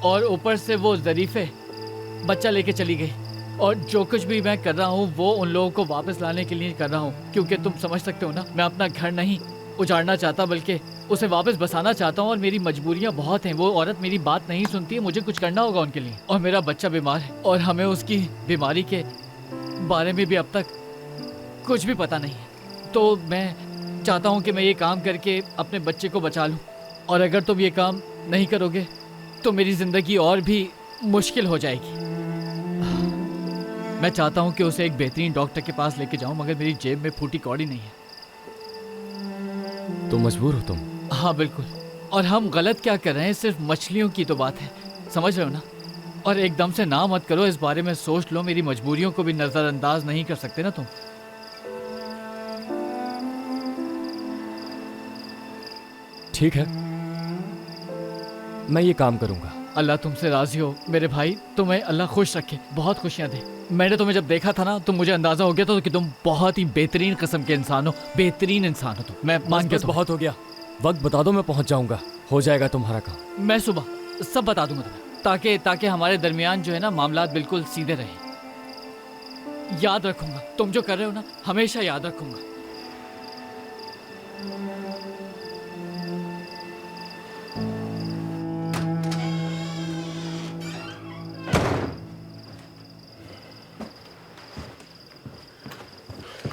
और ऊपर से वो ज़रीफ़े बच्चा लेके चली गई। और जो कुछ भी मैं कर रहा हूँ वो उन लोगों को वापस लाने के लिए कर रहा हूँ, क्योंकि तुम समझ सकते हो ना, मैं अपना घर नहीं उजाड़ना चाहता बल्कि उसे वापस बसाना चाहता हूँ। और मेरी मजबूरियाँ बहुत हैं, वो औरत मेरी बात नहीं सुनती है, मुझे कुछ करना होगा उनके लिए। और मेरा बच्चा बीमार है और हमें उसकी बीमारी के बारे में भी अब तक कुछ भी पता नहीं है। तो मैं चाहता हूँ कि मैं ये काम करके अपने बच्चे को बचा लूँ। और अगर तुम ये काम नहीं करोगे तो मेरी ज़िंदगी और भी मुश्किल हो जाएगी। मैं चाहता हूँ कि उसे एक बेहतरीन डॉक्टर के पास लेके जाऊँ, मगर मेरी जेब में फूटी कौड़ी नहीं है। तो मजबूर हो तुम? हाँ बिल्कुल। और हम गलत क्या कर रहे हैं, सिर्फ मछलियों की तो बात है, समझ रहे हो ना। और एकदम से ना मत करो, इस बारे में सोच लो। मेरी मजबूरियों को भी नज़रअंदाज नहीं कर सकते ना तुम। ठीक है, मैं ये काम करूंगा। अल्लाह तुमसे राजी हो मेरे भाई, तुम्हें अल्लाह खुश रखे, बहुत खुशियाँ दे। मैंने तुम्हें जब देखा था ना तो मुझे अंदाजा हो गया था कि तुम बहुत ही बेहतरीन किस्म के इंसान हो, बेहतरीन इंसान हो तुम। मैं मान गया। बहुत हो गया, वक्त बता दो, मैं पहुंच जाऊंगा, हो जाएगा तुम्हारा काम। मैं सुबह सब बता दूंगा तुम्हें, ताकि हमारे दरमियान जो है ना मामलात बिल्कुल सीधे रहे। याद रखूंगा, तुम जो कर रहे हो ना हमेशा याद रखूंगा।